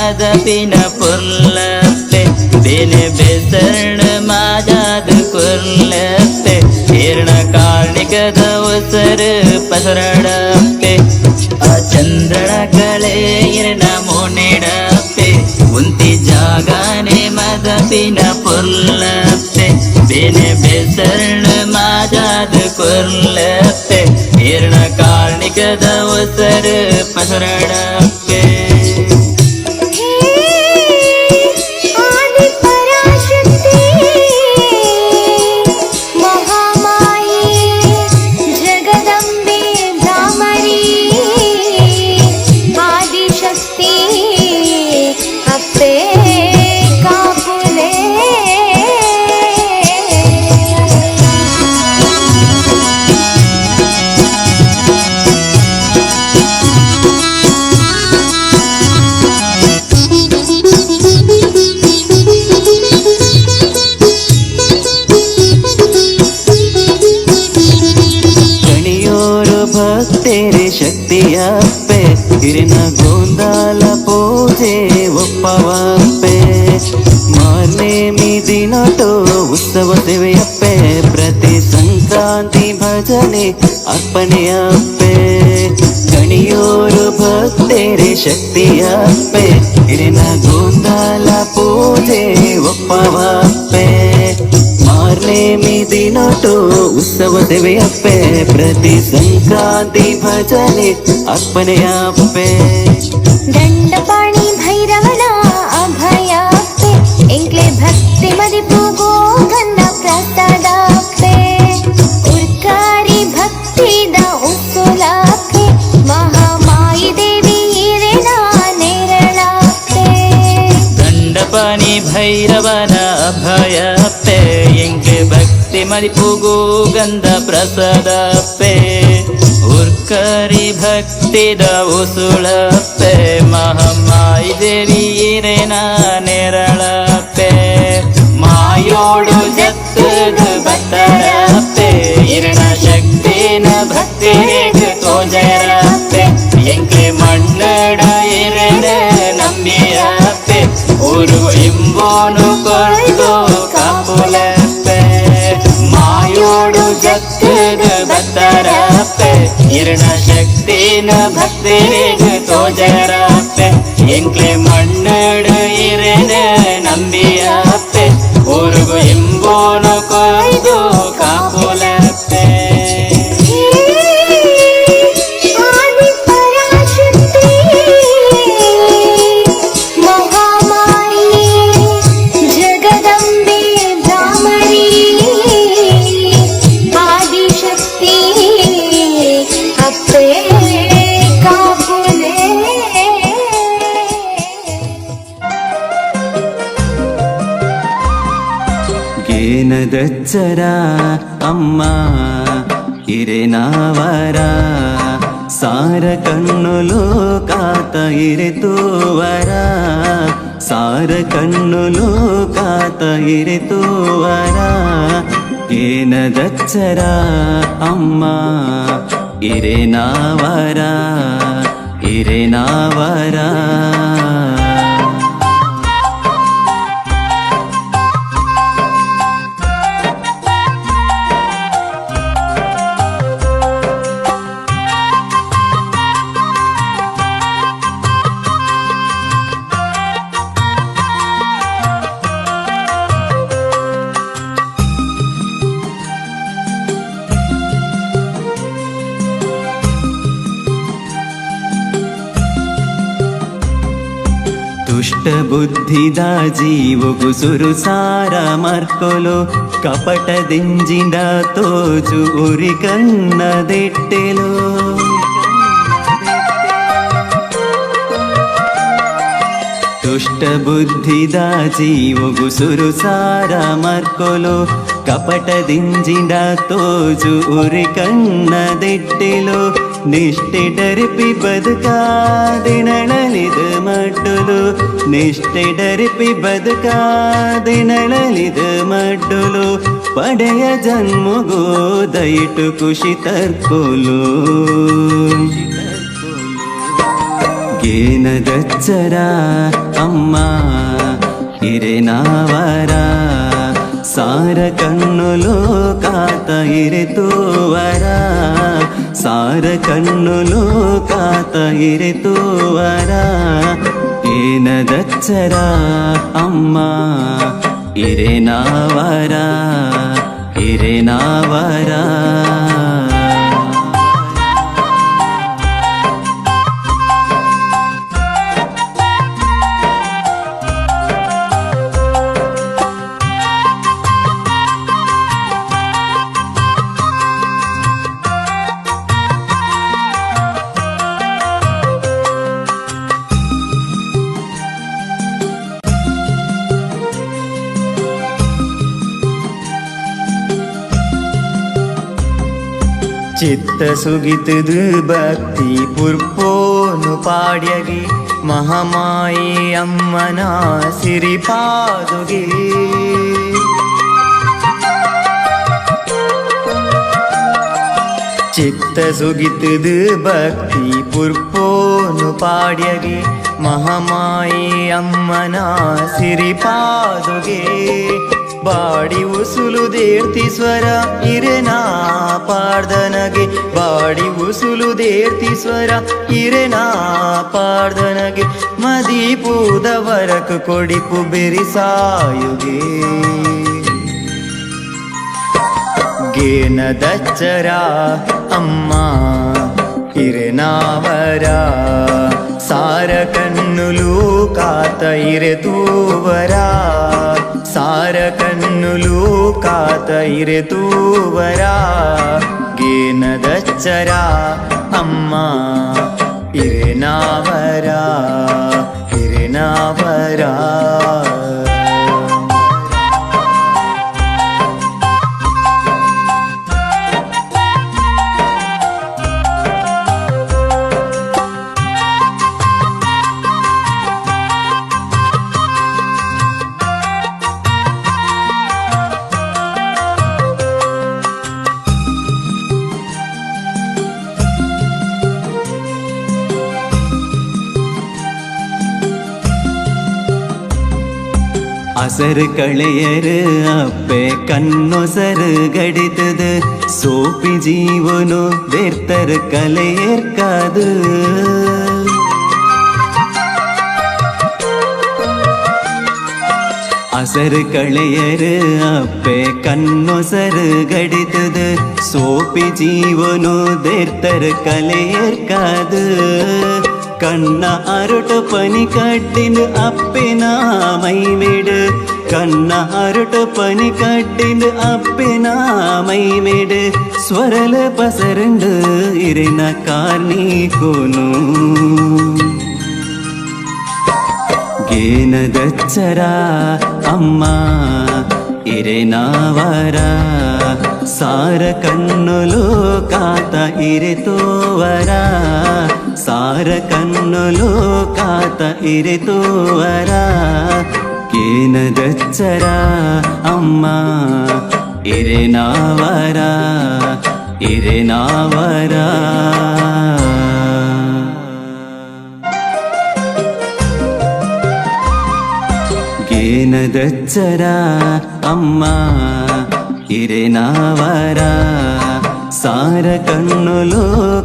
मदपिन पुर्लप्पे बेने बेसर्ण माजाद कुर्लप्पे हिरण कार्णिकद उसर पसरडप्पे चंद्रण कले इरण मोनेडप्पे उंति जागाने मदपिन पुर्लप्पे बेने बेसर्ण माजाद कुर्लप्पे हिरण कार्णिकद उसर पसरडप्पे तेरे शक्तियप्पे हिरिन गोंदाल पूजे ಒಪ್ಪವಪ್ಪೆ ಮಾರ್ನೆ ಮಿದಿನಟೋ ಉತ್ಸವ ಸೇವೆಯಪ್ಪೆ ಪ್ರತಿ ಸಂಕ್ರಾಂತಿ ಭಜನೆ ಅರ್ಪಣೆಯಪ್ಪೆ ಗಣಿಯೋರು ಭಕ್ತರೆ ಶಕ್ತಿಯಪ್ಪೆ ಹಿರಿನ ಗೋಂದಾಲ ಪೂಜೆ ಒಪ್ಪವಪ್ಪೆ ಮಾರ್ನೆ ಮಿದಿನಟೋ ಉತ್ಸವ ಸೇವೆಯಪ್ಪೆ ಪ್ರತಿ ಸಂಕ್ರಾಂತಿ ಭಜನೆ ಅರ್ಪಣೆಯಪ್ಪೆ ದಂಡಪಾಣಿ ಭೈರವನ ಅಭಯಪ್ಪೆ ಎಂಕ್ಲೆ ಭಕ್ತಿ ಮದಿಪುಗೋ ಗಂಧ ಪ್ರಸಾದಪ್ಪೆ ಉರ್ಕಾರಿ ಭಕ್ತಿದ ಉಸುಲಪ್ಪೆ ಮಹಾಮಾಯಿ ದೇವಿ ಹಿರೇನ ನೇರಳಪ್ಪೆ ದಂಡಪಾಣಿ ಭೈರವನ ಅಭಯಪ್ಪೆ ಎಂಕ್ಲೆ ಭಕ್ತಿ ಮದಿಪುಗೋ ಗಂಧ ಪ್ರಸಾದಪ್ಪೆ ಉರ್ಕಾರಿ ಭಕ್ತಿದ ಉಸುಳಪ್ಪೆ ಮಹಾಮಾಯಿ ದೇವಿ ಹಿರೇನ ನೇರಳಪ್ಪೆ ಮಾಯೋಡು ಜತ್ತದ ಭಕ್ತರಪ್ಪೆ ಹಿರಣ ಶಕ್ತಿನ ಭಕ್ತಿರೇಗ ತೋಜರಪ್ಪೆ ಎಂಕೆ ಮಣ್ಣಡ ಹಿರಣ ನಂಬಿಯಪ್ಪೆ ಊರು ಇಂಬೋನು ಕೊರ್ದು ಕಾಪುಲಪ್ಪೆ ಮಾಯೋಡು ಜತ್ತದ ಭಕ್ತರಪ್ಪೆ ಹಿರಣ ಶಕ್ತಿನ ಭಕ್ತಿರೇಗ ತೋಜರಪ್ಪೆ ಎಂಕ್ಲೆ ಮಣ್ಣಡ ಹಿರಣ ನಂಬಿಯಪ್ಪೆ ಊರುಗು ಇಂಬೋನು ಕೊಯ್ದು ಕಾಪುಲಪ್ಪೆ ಏನದಚ್ಚರ ಅಮ್ಮ ಹಿರೇನಾವರ ಸಾರ ಕಣ್ಣುಲು ಕಾತ ಇರೆತುವರ ಸಾರ ಕಣ್ಣುಲು ಕಾತ ಇರೆತುವರ ಏನದಚ್ಚರ ಅಮ್ಮ ಹಿರೇನಾವರ ಹಿರೇನಾವರ ದುಷ್ಟ ಬುದ್ಧಿದ ಜೀವಗು ಸುರುಸಾರ ಮರ್ಕೊಲು ಕಪಟದಿಂಜಿಂದ ತೋಜು ಉರಿ ಕಣ್ಣದೆಟ್ಟೆಲು ದುಷ್ಟ ಬುದ್ಧಿದ ಜೀವಗು ಸುರುಸಾರ ಮರ್ಕೊಲು ಕಪಟದಿಂಜಿಂದ ತೋಜು ಉರಿ ಕಣ್ಣದೆಟ್ಟೆಲು ನಿಷ್ಠೆ ಡರಿಪಿ ಬದುಕಾದಿನಳಲಿದ ಮಡ್ಡುಲು ನಿಷ್ಠೆ ಡರಿಪಿ ಬದುಕಾದಿನಳಲಿದ ಮಡ್ಡುಲು ಪಡೆಯ ಜನ್ಮಗೋ ದಯಿಟು ಖುಷಿ ತರ್ಕೊಲು ಗೇನದಚ್ಚರ ಅಮ್ಮ ಇರೆನಾವರ ಸಾರ ಕಣ್ಣುಲು ಕಾತ ಇರೆತುವರ ಸಾರ ಕಣ್ಣುಲು ಕಾತ ಇರೆತುವರ ಏನದಚ್ಚರ ಅಮ್ಮ ಇರೆನಾವರ ಇರೆನಾವರ ಚಿತ್ತ ಸುಗಿತದು ಭಕ್ತಿ ಪುರ್ಪೋನು ಪಾಡ್ಯಗೆ ಮಹಾಮಾಯಿ ಅಮ್ಮನ ಸಿರಿಪಾದುಗೆ ಚಿತ್ತ ಸುಗಿತದು ಭಕ್ತಿ ಪುರ್ಪೋನು ಪಾಡ್ಯಗೆ ಮಹಾಮಾಯಿ ಅಮ್ಮನ ಸಿರಿಪಾದುಗೆ ಬಾಡಿ ಉಸುಲು ದೇರ್ತಿ ಸ್ವರ ಇರೆನಾ ಪಾರ್ದನಗೆ ಬಾಡಿ ಉಸುಲು ದೇರ್ತಿ ಸ್ವರ ಇರೆನಾ ಪಾರ್ದನಗೆ ಮದೀಪೂದ ವರಕ ಕೊಡಿಪು ಬೆರಿಸಾಯುಗೆ ಗೇನದಚ್ಚರ ಅಮ್ಮ ಇರೆನಾವರ ಸಾರ ಕಣ್ಣುಲು ಕಾತ ಇರೆತೂವರ ಸಾರ ಕಣ್ಣುಲು ಕಾತ ಇರೆತೂವರ ಗೇನದಚ್ಚರ ಅಮ್ಮ ಇರೆನಾವರ ಇರೆನಾವರ அசரு களையரு அப்பே கண்ணொசரு கடித்தது சோப்பி ஜீவனு வேர்த்தரு கலையேற்காது அசரு களையரு அப்பே கண்ணொசரு கடித்தது சோப்பி ஜீவனு தேர்த்தரு கலையேற்காது ಕಣ್ಣ ಅರುಟು ಪನಿ ಕಟ್ಟಿನ ಅಪ್ಪಿನ ಮೈಮೇಡು ಕಣ್ಣ ಅರುಟು ಪನಿ ಕಟ್ಟಿನ ಅಪ್ಪಿನ ಮೈಮೇಡು ಸ್ವರಲ ಪಸರಂಡು ಇರಿನ ಕಾರ್ನೀಕೋನು ಗೇನದಚ್ಚರ ಅಮ್ಮ ಇರೆನಾವರ ಸಾರ ಕಣ್ಣುಲು ಕಾತ ಇರೆತೋವರ ಸಾರ ಕಣ್ಣುಲು ಕಾತ ಇರೆತೋವರ ಗೇನದಚ್ಚರ ಅಮ್ಮ ಇರೆನಾವರ ಇರೆನಾವರ ಗೇನದಚ್ಚರ ಅಮ್ಮ ಇರೆನಾವರ ಸಾರ ಕಣ್ಣುಲು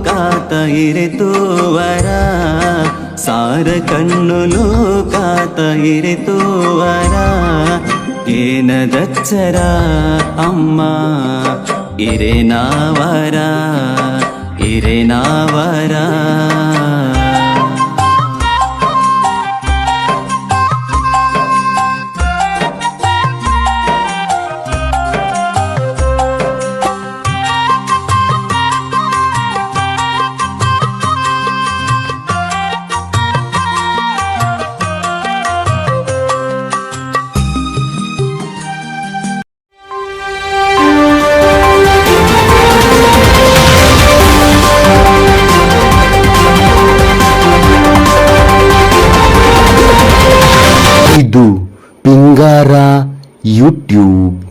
ಕಾತ ಇರೆತುವರ ಸಾರ ಕಣ್ಣುಲು ಕಾತ ಇರೆತುವರ ಗೇನದಚ್ಚರ ಅಮ್ಮ ಇರೆನಾವರ ಇರೆನಾವರ ಇದು ಪಿಂಗಾರ ಯೂಟ್ಯೂಬ್.